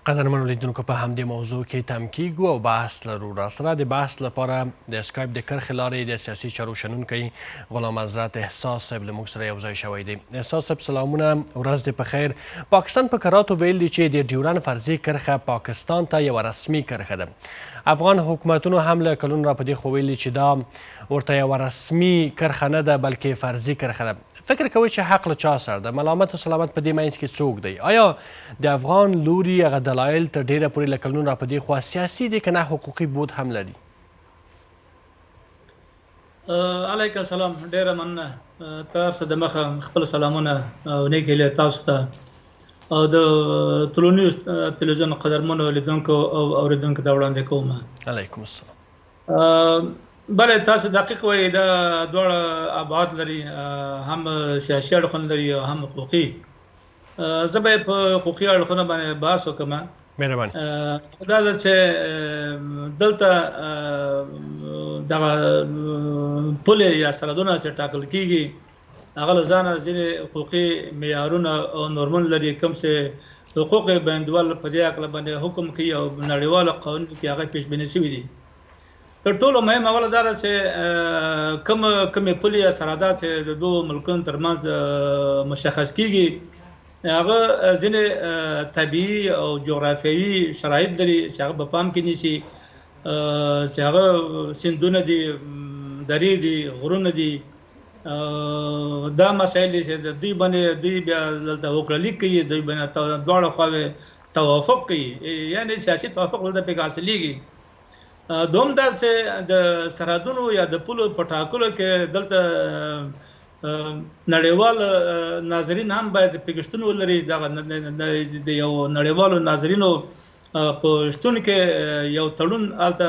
قدرمنو لیدونکو په همدې موضوع کې تم کیږو او بحث لرو. راسره د بحث لپاره د اسکایپ د کرښې لارې د سیاسي چارو شنونکی غلام حضرت احساس صاحب له موږ سره یو ځای شوی دی. احساس صاحب سلامونه، ورځ دې په خیر. پاکستان په کراتو ویل دي چې د ډیورند فرضي کرښه پاکستان ته یوه رسمي کرښه ده. افغان حکومتونو هم له کلونو راپدې خو ویلي چې دا ورته یوه رسمي کرښه نه ده بلکې فرضي کرښه ده. فکر کوئ چې حق له چا سره ده؟ ملامت و سلامت په دې منځ کې څوک دی؟ آیا د افغان لوري هغه دلایل تر ډیره پورې له کلونو راپدې خوا سیاسي دي که نه حقوقي بود هم لري؟ علیکم السلام، ډیره مننه. تاسو د مخه خپل سلامونه او نیک هیلې تاسو ته او د تلونیوز تلویزیون قدرمنو لیدونکو او اوریدونکو ته وړاندې کوم. علیکم السلام. بله، تاسو دقیق وایي، دا دواړه ابعاد لري، هم سیاسي اړخونه لري او هم حقوقي. زه به په حقوقي اړخونه باندې بحث وکړم. مهرباني. دا ده چې دلته دغه پولې یا سرحدونه چې ټاکل کېږي هغه له ځانه ځینې حقوقي معیارونه او نورمونه لري، کوم چې حقوق بندوال په دې هکله باندې حکم کوي او نړیوالو قوانینو کې هغه پیش بیني شوي دي. تر ټولو مهم اوله دا ده چې کومې پولې یا سرحدات چې د دوو ملکونو ترمنځ مشخص کېږي هغه ځینې طبیعي او جغرافیوي شرایط لري چې هغه په پام کې نیسي، چې هغه سیندونه دي، درې دي، غرونه دي. دا مسایل چې د دوی باندې دوی بیا دلته وکړلیک کوي، دوی باندې دواړه خواوې توافق کوي، یعنې سیاسي توافق دلته پکې حاصلېږي. دوم دا چې د سرحدونو یا د پولو په ټاکلو کې دلته نړیوال ناظرین هم باید پکې شتون ولري. دغه د یو نړیوالو ناظرینو په شتون کې یو تړون هلته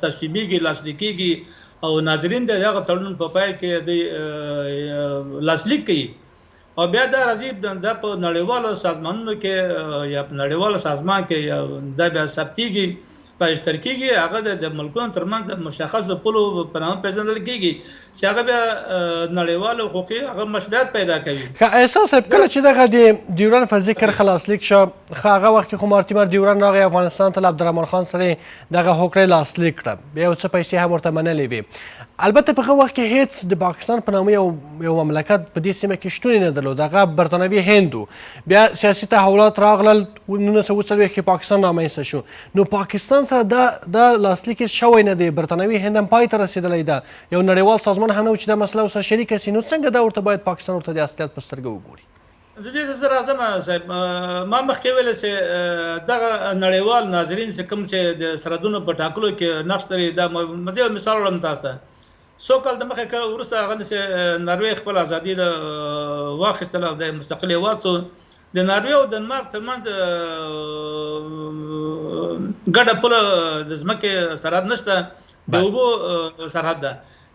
تصویبېږي، لاسلیک کېږي او ناظرین د هغه تړون په پای کې دوی لاسلیک کوي او بیا دا راځي دا په نړیوالو سازمانونو کې یا په نړیوالو سازمان کې دا بیا ثبتېږي، پاشتر کېږي، هغه د ملکونو ترمنځ د مشخصو پولو په نامه پېژندل کېږي چې هغه بیا نړیوالو حقوقي هغه مشروعیت پیدا کوي. که احساس صاحب کله چې دغه د ډیورند فرضي کرښه لاسلیک شوه، هغه وخت کې خو مارتیمر ډیورند راغی افغانستان ته، له عبدالرحمن خان سره یې دغه هوکړه لاسلیک کړه، بیا یو څه پیسې هم ورته منلې وې. البته په هغه وخت کې هېڅ د پاکستان په نامه یو مملکت په دې سیمه کې شتون یې نه درلود، هغه برطانوي هند و. بیا سیاسي تحولات راغلل، 1940 کې پاکستان رامنځته شو. نو پاکستان سره دا لاسلیک شوی نه دی، برطانوي هند هم پای ته رسېدلی ده، یو نړیوال سازمان هم نه و چې دا مسله ورسره شریکه سي. نو څنګه دا ورته باید پاکستان ورته د اصلیت په سترګه وګوري؟ زه دې ته راځم صاحب. ما مخکې ویل چې دغه نړیوال ناظرین چې کوم چې د سرحدونو په ټاکلو کې نقش لري، دا زه یو مثال وړم تاسو ته. څو کال د مخکې وروسته هغه چې ناروې خپل ازادي واخیستله او د مستقل هېواد شو، د ناروې او ډنمارک ترمنځ ګډه پوله د ځمکې سرحد نشته، د اوبو سرحد ده.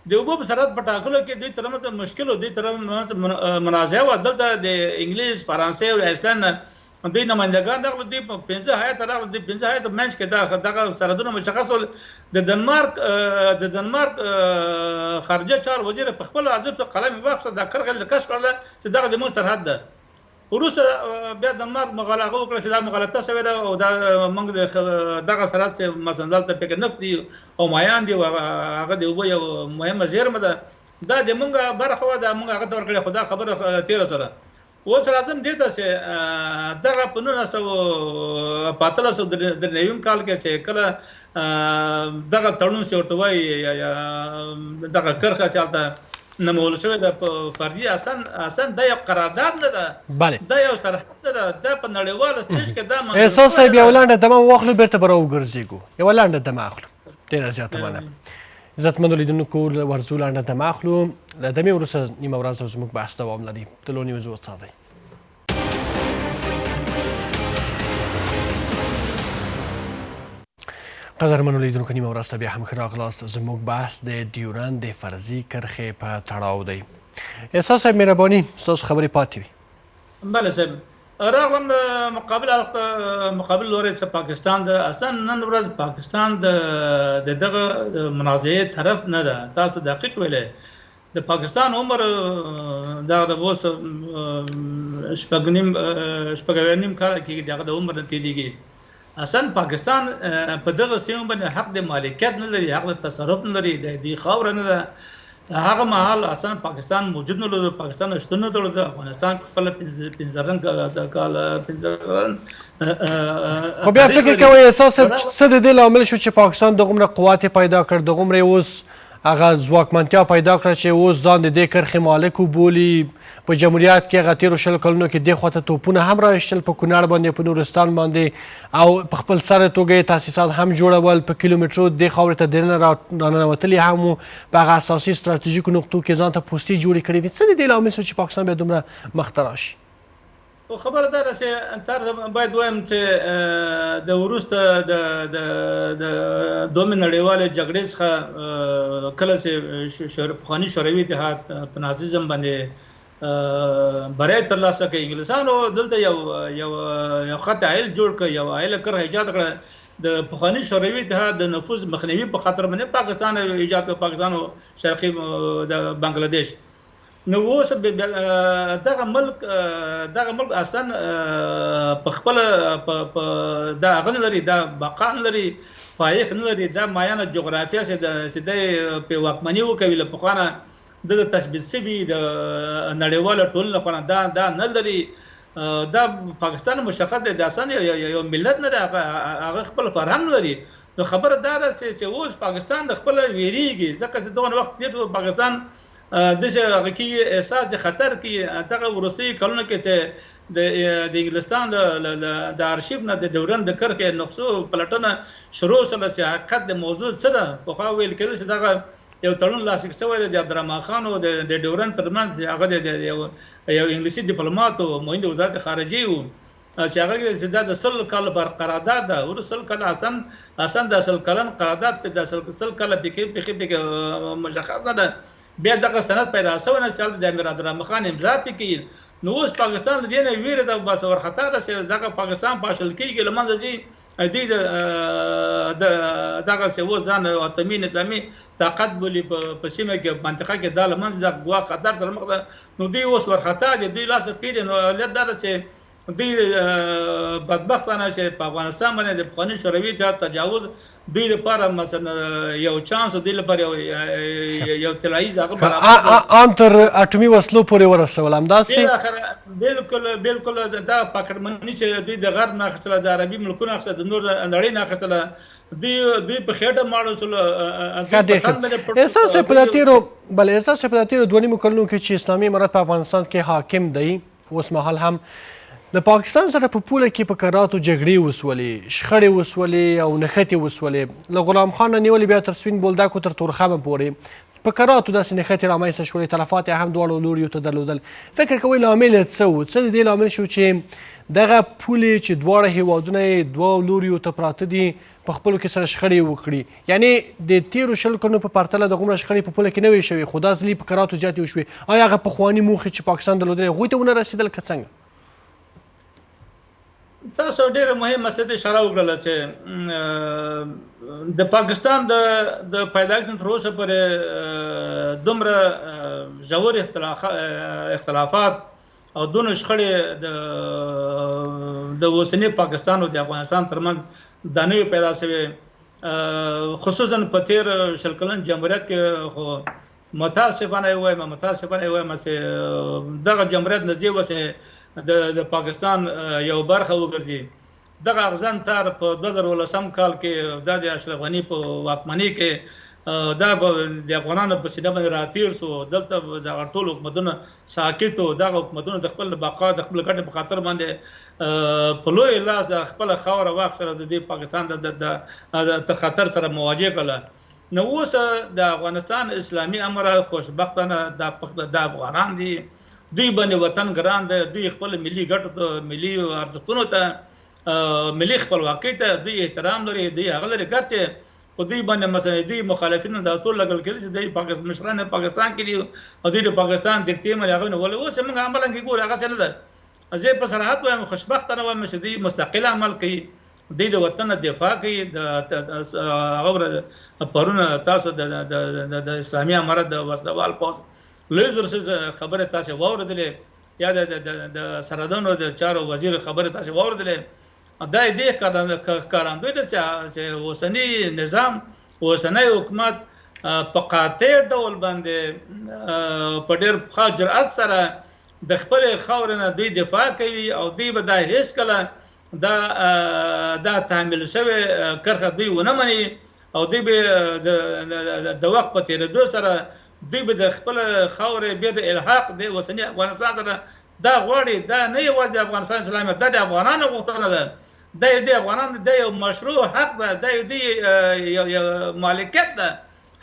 د اوبو په سرحد په ټاکلو کې دوی ترمنځ مشکل و، دوی ترمنځ منازعه وه. دلته د انګلیس، فرانسې او ایسلنډ نه دوی نمایندګان راغلل، دوی په 15 هیات راغلل، دوی 15 هیات منځ کې دغه سرحدونه مشخص ول. د ډنمارک خارجه چارو وزیر په خپل حاضر قلم واخیسته، دا کرښه کشف کړله چې دغه زموږ سرحد ده. وروسته بیا ډنمارک مغالطه وکړه چې دا مغالطه شوې ده او دا موږ دغه سرحد چې مثلا دلته پکې نفت دي او مایان دي، هغه د اوبو یو مهمه زیرمه ده، دا د موږ برخه وه، دا موږ هغه ته ورکړې، خو دا خبره تېره سره. اوس راځم دې ته چې دغه په 1993 کال کې چې کله دغه تړون چې ورته وایي دغه کرښه چې هلته نمول شوې ده په فرضي اساس، دا یو قرارداد نه ده، دا یو سرحد نه ده، دا په نړیواله سټیج کې دا احساس صاحب یوه لنډه دمه واخلو، بېرته به راوګرځېږو. یوه لنډه دمه اخلو. ډېره زیاته مننه. عزتمنو لیدونکو، ورځو لنډه دمه اخلو، له دمې وروسته نیمه ورځ زموږ بحث دوام لري. تلو نیوز وساتئ. قدرمنو لیدونکو، نیمه ورځ ته بیا هم ښه راغلاست. زموږ بحث د ډیورند د فرضي کرښې په تړاو دی. احساس صاحب مهرباني، ستاسو خبرې پاتې وي. بله صاحب، راغلم مقابل لوري چې پاکستان د اصلا نن ورځ پاکستان د دغه منازعې طرف نه ده. تاسو دقیق ویلې، د پاکستان عمر دا د اوس شپږ نیم کال کېږي، دغه د عمر نه تېرېږي. اصلا پاکستان په دغه سیمه باندې حق د مالکیت نه لري، حق د تصرف نه لري، د دې خاور نه ده. هغه مهال اصلا پاکستان موجود نه لري، پاکستان شتون نه درلود. افغانستان خپل پنځرن کال پنځرن خو بیا فکر کوئ احساس څه د دې لامل شو چې پاکستان دغومره قوت پیدا کړ، دغومره اوس هغه ځواکمنتیا پیدا کړه چې اوس ځان د دې کرښې مالک وبولي؟ په جمهوریت کې هغه تېرو 20 کلونو کې دې خواته توپونه هم راویشتل په کونړ باندې، په نورستان باندې، او په خپل سره توګه یې تاسیسات هم جوړول، په کیلومترو دې خاورې ته دننه راننوتلي هم وو، په هغه اساسي ستراتیژیکو نقطو کې ځان ته پوستې جوړې کړې وې. څه د دې لامل شو چې پاکستان بیا دومره مخته راشي؟ خبره دا ده چې تر باید وایم چې د وروسته د دومې نړیوالې جګړې څخه کله چې پخواني شوروي اتحاد په نازیزم باندې بری ترلاسه کړ، انګلیسانو دلته یو خط عایل جوړ کړ، یو عایله کرښه ایجاد کړه د پخواني شوروي اتحاد د نفوذ مخنیوي په خاطر باندې پاکستان ایجاد کړ، پاکستان او شرقي د بنگلاديش. نو اوس دغه ملک اصلا په خپل دا غن لري، دا بقا لري، پایښت نه لري، دا مایانه جغرافیه چې د په واکمني وکوي له پخوانه د تثبیت شوي د نړیواله ټولنې لپاره دا نه لري. دا پاکستان مشخص دی، دا اصلا یو ملت نه دی، هغه خپل فرهنګ لري. نو خبره دا ده چې اوس پاکستان د خپل ویریږي، ځکه چې دغه وخت تېر پاکستان دغه هغه کې احساس د خطر کې دغه وروستي کلونه کې چې د انګلستان د ارشیف نه د ډیورن د کرښې نقشو پلټنه شروع شوه چې حقیقت د موضوع څه ده. پخوا ویل کېدل چې دغه یو تړون لاسلیک شوی دی د عبدالرحمن خان او د ډیورن ترمنځ، هغه د یو انګلیسي ډیپلوماټ او معین د وزارت خارجه و چې هغه چې دا د 100 کال پر قرارداد ده، ور 100 کال اصلا د 100 کلن قرارداد په د 100 کال پکې مشخص ده. بیا دغه سند پیدا شوی نه چې د امیر عبدالرحمن خان امضا پکې کړي. نو اوس پاکستان له دې نه ویره ده، بس ورخطا ده چې دغه پاکستان پاشل کېږي، له منځه ځي. دغه چې اوس ځان اتمي نظامي طاقت بولي په سیمه کې منطقه کې دا له منځه د ګواښ خطر سره مخ ده. نو دوی اوس ورخطا دي، دوی لاس پیډ. نو علت دا ده چې دوی بدبختانه چې په افغانستان باندې د پخواني شوروي اتحاد تجاوز دوی لپاره مثلا یو چانس، دوی لپاره یو طلایي ځای ان تر اټومي وسلو پورې ورسول. همداسې بالکل دا پاکستاني چې دوی د غرب نه اخیستله، د عربي ملکونو اخیستله، د نور نړۍ نه اخیستله، دوی په خېټه ماړه شول. احساس په دا تېرو 2.5 کلونو کې چې اسلامي امارت په افغانستان کې حاکم دی، اوس مهال هم د پاکستان سره په پوله کې په کراتو جګړې وسولې، شخړې وسولې او نښتې وسولې، له غلام خان نه نیولې بیا تر سپین بولدکو تر تورخمه پورې په کراتو داسې نښتې رامنځته شولې، تلفات یې هم دواړو لوریو ته درلودل. فکر کوئ لامل یې څه و؟ څه د دې لامل شو چې دغه پولې چې دواړه هیوادونه یې دوو لوریو ته پراته دي په خپلو کې سره شخړې وکړي؟ یعنې د تېرو 20 کلونو په پرتله دغومره شخړې په پوله کې نه وې شوې، خو دا ځلې په کراتو زیاتې وشوې. آیا هغه پخواني موخې چې پاکستان درلودلې هغوی ته ونه رسېدل که څنګه؟ تاسو ډېره مهمه مسله اشاره وکړله چې د پاکستان د پیدایښت نه تر اوسه پورې دومره ژور اختلافات او دونه شخړې د اوسني پاکستان او د افغانستان ترمنځ دا نه وي پیدا شوې، خصوصا په تېر 20 کلن جمهوریت کې. خو متاسفانه وایم چې دغه جمهوریت نه زی وسه د پاکستان یو برخه وګرځي. دغه اغزن تار په 2018 کال کې د اشرف غنی په واکمنۍ کې دا د افغانانو په سینه باندې راتیر سو. دلته د ټول حکومتونو ساکت او دغه حکومتونو د خپل بقا د خپل ګټې په خاطر باندې په لوی لاس د خپل خاوره واخ سره د پاکستان د خطر سره مواجه کړه. نو اوس د افغانستان اسلامي امارت خوشبختانه د افغانان دي، دوی باندې وطن ګران دی، دوی خپل ملي ګټو ته، ملي ارزښتونو ته، ملي خپلواکۍ ته دوی احترام لري، دوی هغه لري. ګرچې په دوی باندې مثلا دوی مخالفین دا ټول لګل کېږي چې دوی مشران پاکستان کې دي او دوی د پاکستان دکتې مې هغه نه ولې. اوس موږ عملاً کې ګورو هغه څه نه ده. زه په صراحت وایم خوشبختانه وایم چې دوی مستقل عمل کوي، دوی د وطن دفاع کوي. هغه پرونه تاسو د اسلامي امارت د وسلوال پوځ لوی درسز خبره تاسو واوریدلې، یا د سرحدونو د چارو وزیر خبره تاسو واوریدلې، دا دې ښکارندوی ده چې اوسني نظام اوسنی حکومت په قاطع ډول باندې په ډېر ښه جرأت سره د خپلې خاورې نه دوی دفاع کوي او دوی به دا هېڅکله دا تحمیل شوې کرښه دوی ونه مني او دوی به د وخت په تېرېدو سره دوی به د خپله خاورې بیا د الحاق د اوسني افغانستان سره دا غواړي. دا نه یوازې د افغانستان اسلامیت، دا د افغانانو غوښتنه ده، دا د افغانانو د یو مشروع حق ده، دا د یو مالکیت ده،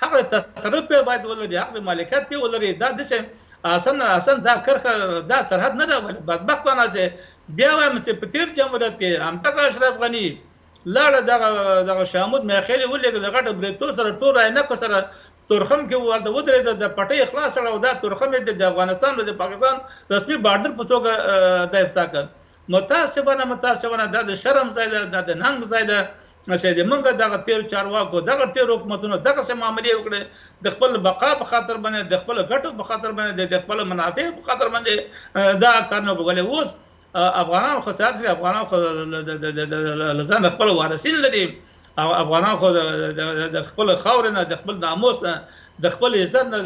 حق د تصرف پې باید ولري، حق د مالکیت پې ولري. دا داسې اسان دا کرښه دا سرحد نه ده. بدبختانه چې بیا وایم چې په تېر جمهوریت کې همدغه اشرف غني لاړه دغه شامود میخیلي ولېږه د غټو بریتو سره ټول عینکو سره تورخم کې ودرېده، د پټۍ خلاص کړه او دا تورخم یې د افغانستان او د پاکستان رسمي بارډر په توګه د افتتاح کړ. متاسفانه دا د شرم ځای ده، دا د ننګ ځای ده چې موږ دغه تېر چارواکو دغه تېر حکومتونو دغسې معاملې وکړې د خپل بقا په خاطر باندې، د خپلو ګټو په خاطر باندې، د خپلو منافع په خاطر باندې دا کارونه وکړل. اوس افغانان خو سر افغانان خو له ځان خپل وارثین لري، او افغانان خو د خپل خاورې نه، د خپل ناموس نه، د خپل عزت نه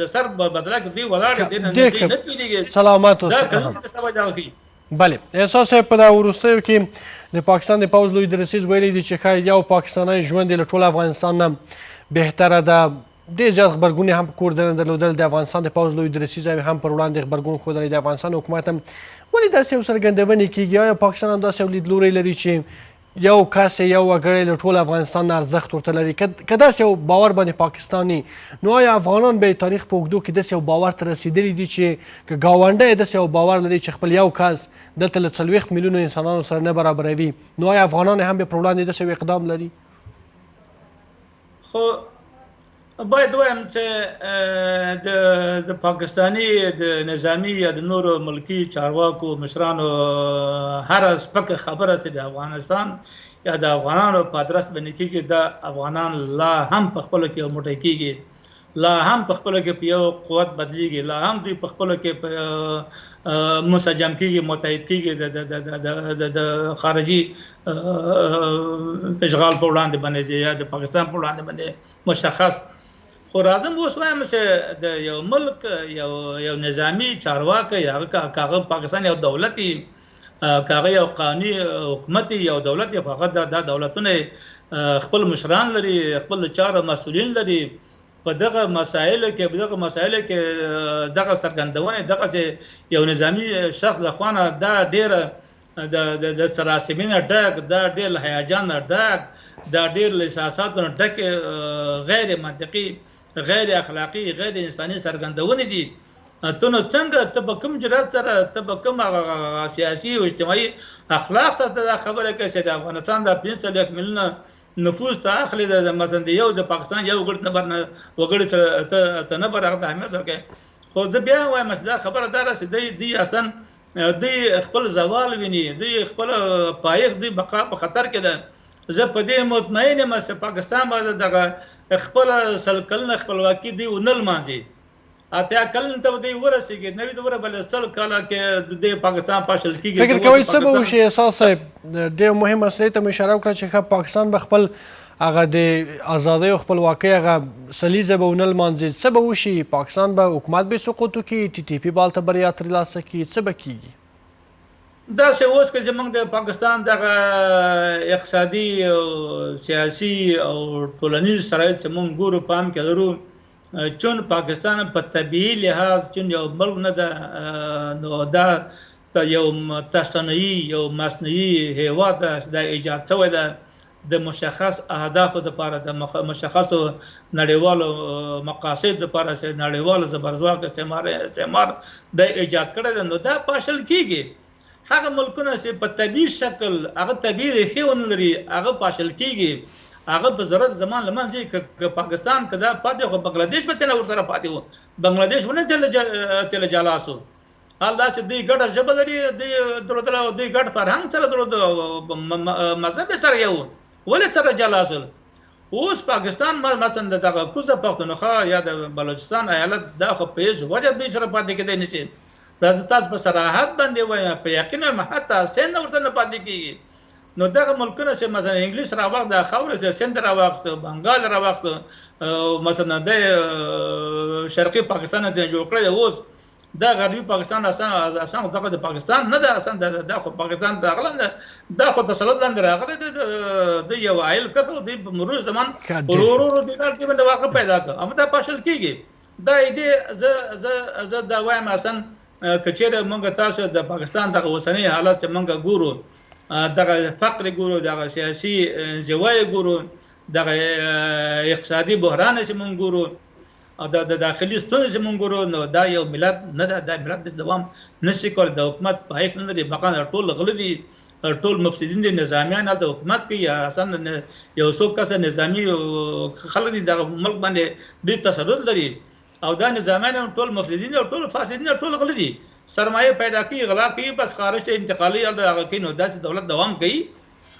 د سر بدله کې دوی ولاړ دي، نه تېرېږي. سلامات اوسه. دا کله چې سبا جوړ کړي. بله، احساس په دا وروستیو کې د پاکستان د پوځ لوی درسیز ویلي دي چې ښایي یو پاکستانی ژوند له ټول افغانستان نه بهتره ده. ډېر زیات غبرګون هم په کور دننه درلودل، د افغانستان د پوځ لوی درسیز هم پر وړاندې غبرګون ښودلی، د افغانستان حکومت هم ولې داسې یو څرګندونې کېږي؟ آیا پاکستان هم داسې یو لیدلوری لري چې یو کس یو وګړی له ټول افغانستان نه ارزښت ورته لري؟ که داسې یو باور باندې پاکستاني، نو آیا افغانان به تاریخ په اوږدو کې داسې یو باور ته رسېدلي دي چې که ګاونډی داسې یو باور لري چې خپل یو کس دلته له 40 میلیونو انسانانو سره نه برابروي، نو آیا افغانان هم به پر وړاندې داسې یو اقدام لري؟ خو باید وایم چې د پاکستاني د نظامي یا د نورو ملکي چارواکو مشرانو هره سپکه خبره چې د افغانستان یا د افغانانو په ادرس باندې کېږي، دا افغانان لا هم په خپلو کې یو موټی کېږي، لا هم په خپلو کې په یو قوت بدلیږي، لا هم دوی په خپلو کې منسجم کېږي، متحد کېږي د خارجي اشغال په وړاندې باندې یا د پاکستان په وړاندې باندې مشخص. خو راځم اوس وایم چې د یو ملک یو نظامي چارواکی، هغه پاکستان یو دولت وي، هغه یو قانوني حکومت یو دولت وي، هغه دا دولتونه خپل مشران لري، خپل چارو مسؤلین لري. په دغه مسایلو کې دغه څرګندونې دغسې یو نظامي شخص لخوا نه دا ډېره د سراسیمې نه ډک، دا ډېر له هیجان نه ډک، دا ډېر له احساساتو نه ډک غیر منطقي، غیر اخلاقي، غیر انساني څرګندونې دي. ته نو څنګه ته به کوم جرأت سره، ته به کوم سیاسي او اجتماعي اخلاق سره دا خبره کوي چې د افغانستان د 45 میلیونه نفوس ته اخلي، د مثلا د یو د پاکستان یو وګړي سره ته نه بر هغه ته اهمیت ورکوي. خو زه بیا وایم چې دا خبره دا ده چې دوی اصلا دوی خپل زوال ویني، دوی خپل پایښت، دوی بقا په خطر کې ده. زه په دې مطمئن یم چې پاکستان به دغه خپل 100 کلنه خپلواکي دوی ونه لمانځي، 80 کلن ته دوی ورسېږي، 90 دوره بل 100 کاله کې د پاکستان پاشل کېږي. فکر کوئ څه به وشي؟ احساس صاحب ډېر مهم مسلې ته مو اشاره وکړه چې پاکستان به خپل هغه د ازادۍ او خپلواکۍ هغه سلیزه به ونه لمانځي، څه به وشي؟ پاکستان به حکومت به سقوط وکړي، ټي ټي پي به هلته بریا ترلاسه کړي، څه به کېږي؟ داسې اوس که زموږ د پاکستان دغه اقتصادي او سیاسي او ټولنیز شرایط چې موږ ګورو پام کې لرو، چون پاکستان په طبیعي لحاظ چون یو ملک نه ده، نو دا یو تصنعي یو مصنوعي هیواد ده، دا ایجاد شوی ده د مشخص اهدافو دپاره، د مشخصو نړیوالو مقاصد دپاره چې نړیوال زبرځواک استعمار د ایجاد کړی ده، نو دا پاشل کېږي. هغه ملکونه چې په طبیعي شکل هغه طبیعي ریښې ونه لري، هغه پاشل کېږي، هغه په ضرورت زمان له منځه که پاکستان که دا پاتې خو بنګلادیش به تېنه ورسره پاتې وو، بنګلادیش ونه تېله جلا سو. حال دا چې دوی ګډه ژبه لري، دوی درلودله، دوی ګډ فرهنګ سره درلود، مذهب سره یو، ولې سره جلا سول؟ اوس پاکستان مثلا دغه کوزه پښتونخوا یا د بلوچستان ایالت دا خو په هېڅ وجه دوی سره پاتې کېدی نه شي. دا تاسو په صراحت باندې وایم، په یقین وایم، حتی سند ورته نه پاتې کېږي. نو دغه ملکونه چې مثلا انګلیس راوخت د خاور چې سند راوخت بنگال راوخت مثلا د شرقي پاکستان ته جوړ کړی اوس دا غربي پاکستان اسان دغه د پاکستان نه ده اسان د پاکستان دغه دا خو تسلط لاندې راغلی د یو عائل کړو د مرور زمان ورور د کار کې باندې واقع پیدا کړ اما دا پاشل کیږي دا دې ز دا وایم اسان کچېره موږ تاسو د پاکستان دغه اوسنی حالت موږ ګورو دغه فقر ګورو دغه سیاسي زوای ګورو دغه اقتصادي بحران چې موږ ګورو او د داخلي ستونزې چې موږ ګورو نو دا یو ملت نه ده دا ملت د دوام نشي کول د حکومت په حیث نه لري بقا ټول غلي ټول مفسدين دي نظامیان د حکومت کې یا اصلا یو څوک کس نظامی خلک دي د ملک باندې ډېر تسلط لري او دا نظامیان ټول مفسدين او ټول فاسدين ټول غلي دي سرمایه پیدا کی غلا کی بس خارج ته انتقالي ال هغه کینو داسې دولت دوام کوي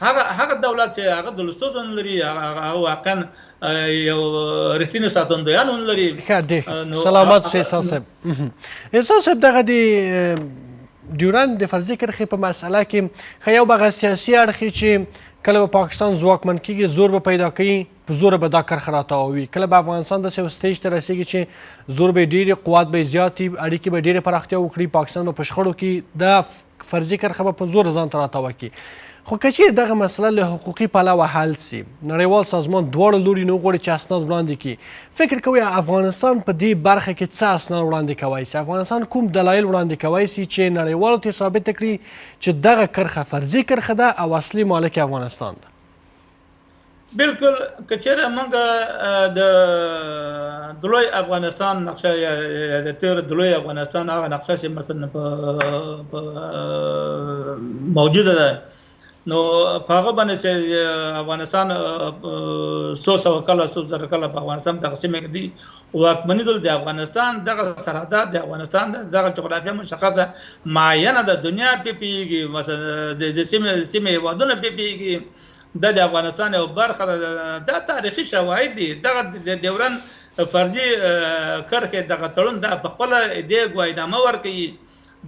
هغه دولت چې هغه د لسوزن لري هغه واقعا یو رښتینی ساتندویان لري سلامات شي صاحب صاحب دغه دی ډیورند د فرضي کرښې په مسله کې خو یو بغه سیاسي اړخ چې کله به پاکستان ځواکمن کیږي زور به پیدا کوي په زور به دا کرښه راتاووي کله به افغانستان داسې سټیج ته رسیږي چې زور به ډېرې قوت به زیات وي اړیکې به ډېرې پراختیا وکړي پاکستان به په شخړو کې دا فرضي کرښه به په زور ځان ته راتاوه کړي خو که چیرې دغه مسله له حقوقي پلوه حل سي نړیوال سازمان دواړو لوري نه غواړي چې اسناد وړاندې کړي فکر کوئ افغانستان په دې برخه کې څه اسناد وړاندې کوی سي افغانستان کوم دلایل وړاندې کوی سي چې نړیوالو ته ثابته کړي چې دغه کرښه فرضي کرښه ده او اصلي مالک افغانستان ده بالکل کچېره موږ د دلوی افغانستان نقشه یا د تیر دلوی افغانستان هغه نقشه چې مثلا موجوده ده نو په هغه باندې چې افغانستان 100 کاله 100 کاله په افغانستان تقسیم کړي واکمني د افغانستان دغه سرحدات د افغانستان دغه جغرافیه مشخصه معینه د دنیا په پیږي مثلا د سیمه هیوادونه په پیږي د افغانستان یو برخه د تاریخي شواهد دي دغه دوران فردي کرښې دغه تړون د په خپل د ګواښنامه ورکړي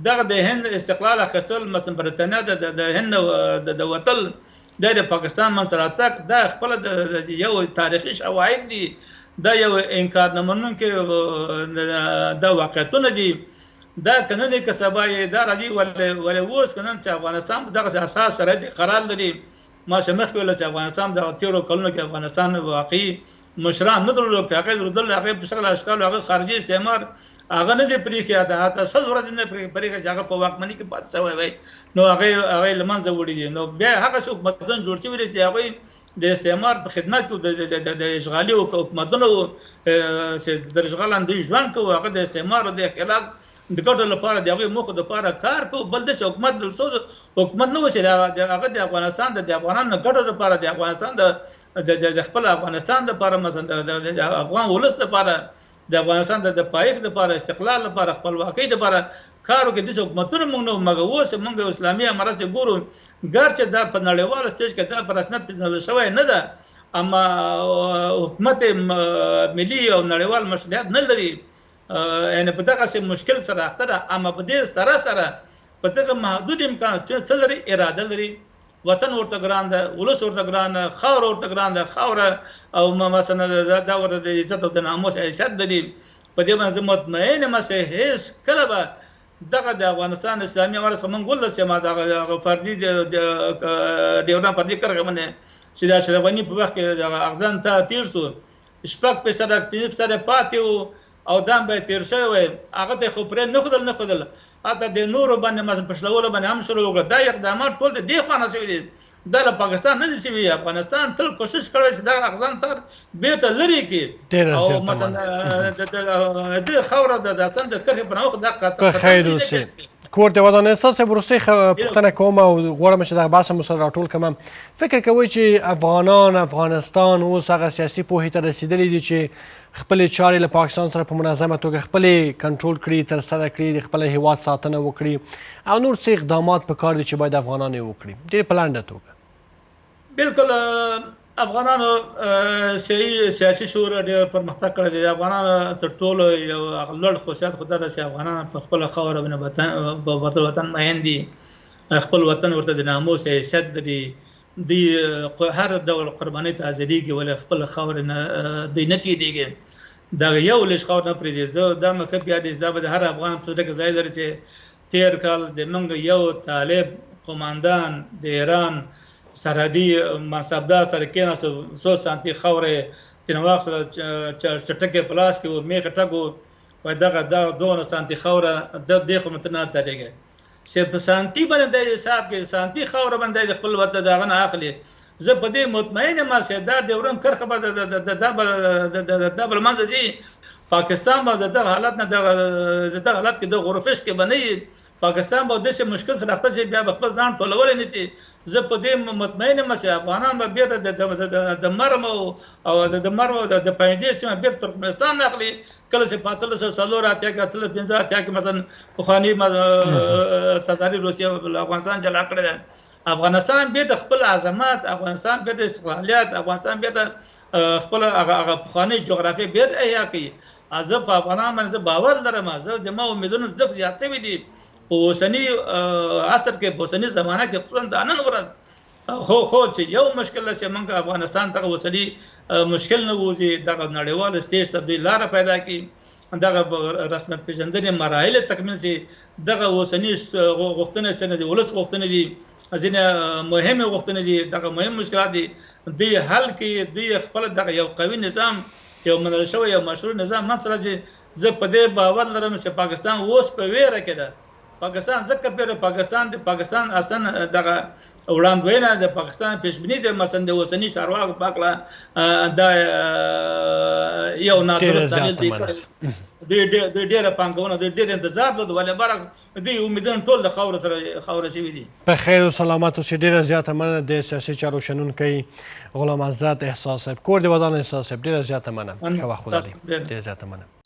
دغه د هند استقلال اخیستل مثلا برتانیا د هند د وتل د پاکستان منځ راتګ د خپل د یو تاریخي شواهد دي دا یو انکار نه منونکي د واقعیتونه دي دا قانوني کسبای دا راځي ولې اوس قانون چې افغانستان دغه اساس سره قرار لري ما شمخ ویل چې افغانستان د تیرو کلونو کې افغانستان واقعي مشران نه درلود هغه درلود هغه په شکل اشکال هغه خارجي استعمار هغه نه دی پرې کې دا اصل ورځ نه پرې کې هغه په واکمنۍ کې پات شوی وای نو هغه لمنځه وړي نو بیا هغه حکومتونه جوړ شوی دي هغه د استعمار په خدمت کې د اشغالي حکومتونو چې د اشغالاندې ژوند کوي هغه د استعمار د خلاف د ګټو لپاره د هغه مخه د لپاره کار کوي بل د حکومت د حکومت نو چې هغه د افغانستان د افغانانو ګټو لپاره د افغانستان د خپل افغانستان لپاره مثلا د افغان ولس لپاره د افغانستان د پایښت لپاره استقلال لپاره خپلواکۍ لپاره کارو کې د حکومتونو موږ نو مګوس موږ اسلامي امارات ګورو ګرچه دا په نړیوال سټیج کې دا په رسمیت پیژندل شوی نه ده اما حکومت ملي او نړیوال مسؤلیت نه لري یعنی په دغه سم مشکل سره اخته اما په دې سره په دغه محدود امکانات چې څلري اراده لري وطن ورته ګران ده ولس ورته ګران ده خاور ورته ګران ده خاور او مثلا دا ورته د عزت او د ناموس حیثیت لري په دې باندې مطمئن مسه هیڅ کله به دغه د افغانستان اسلامي امارت څخه ولل چې ما دغه فردي د یو فردي کارګمنه چې د شربانی په وخت کې د اغزان ته تیر شو شپږ په سره پاتې او دام به تیر شوی هغه ته خو پرې نه خدل اته د نورو باندې مثلا پښلول باندې هم شروع وکړه دا اقدامات ټول د دې خانه شوی دي د پاکستان نه شوی افغانستان تل کوشش کړی چې دا اغزان تر بیرته لري کې او مثلا د خوره د داستان د کرخ په نوخ د په خیر اوسه کور د ودان احساس وروسته پښتنه کوم او غواړم چې د بحث مسله راټول کوم فکر کوي چې افغانستان اوس هغه سیاسي پوهې ته رسیدلی دي چې خپل چارې له پاکستان سره په منظمه توګه خپل کنټرول کړي تر سره کړي د خپل هیواد ساتنه وکړي او نور څه اقدامات پکار دي چې باید افغانان یې وکړي ډېر په لنډه توګه بالکل افغانانو سیاسي شعور ډېر پرمختګ کړی دی افغانانو تر ټولو یو لوړ خصوصیت خو دا ده چې افغانان په خپله خاوره باندې وطن مین دي خپل وطن ورته د ناموس حیثیت لري دوی هر ډول قربانۍ ته حاضرېږي ولې خپله خاورې نه دوی نه تېرېږي دغه یو لږ خاور نه پرېږدي. زه دا مکه یاد دا به د هر افغان په زړه کې ځای لري چې تېر کال زموږ یو طالب قماندان د ایران سرحدي منصبدار سره کېناست 100 سانتي خاورې ترېنه واخیستله چټکې په لاس کې و میخه ټک و وایي دغه 2 سانتي خاوره دې خو مته نه درېږي چې په سانتي باندې د حساب کې سانتي خاوره باندې د خپل وطن د هغه نه اخلي. زه په دې مطمئن یم چې دا د ورم کرخه به دا به له منځه ځي. پاکستان به د دغه حالت نه دغه حالت کې د غورفشت کې به نه وي. پاکستان به داسې مشکل سره اخته چې بیا به خپل ځان ټولولی نه شي. زه په دې مطمئن یم چې افغانان به بېرته د مرم او د مرو د پنجدې سیمه بېرته ترکمنستان نه اخلي. کله چې په 1884 کې 1885 کې مثلا پخواني تزاري روسیه افغانستان جلا کړی دی. افغانستان بېرته خپل عظمت، افغانستان بېرته استقلالیت، افغانستان بېرته خپل هغه پخواني جغرافیه بېرته احیا کوي. زه په افغانان باندې باور لرم. زه د ما امیدونه زیات شوي دي په اوسني عصر کې، په اوسني زمانه کې، خصوصا د نن ورځ. خو چې یو مشکل چې موږ افغانستان ته اوسني مشکل نه وځي دغه نړیوال سټیج ته دوی لاره پیدا کړي، دغه رسمیت پېژندنې مراحل تکمیل شي. دغه اوسني غوښتنې څه نه دي، ولس غوښتنې دي، ځینې مهمې غوښتنې دي، دغه مهم مشکلات دي. دوی حل کړي، دوی خپل دغه یو قوي نظام، یو منل شوی یو مشروع نظام مثلا چې زه په دې باور لرم چې پاکستان اوس په ویره کې ده. پاکستان ځکه پاکستان اصلا دغه وړاندوینه د پاکستان پیشبیني د مثلا د اوسني چارواکو په هکله دا یو نادرست دلیل دی. دوی ډېره پانګونه، دوی ډېر انتظار درلود، ولې برعکس دوی امیدونه ټول د خاوره شوي دي. په خیر و سلامت اوسئ. ډېره زیاته مننه د سیاسي چارو شنونکی غلام حضرت احساس صاحب، کور د ودان احساس صاحب. ډېره زیاته مننه. ښه وخت ولرئ. ډېره زیاته مننه.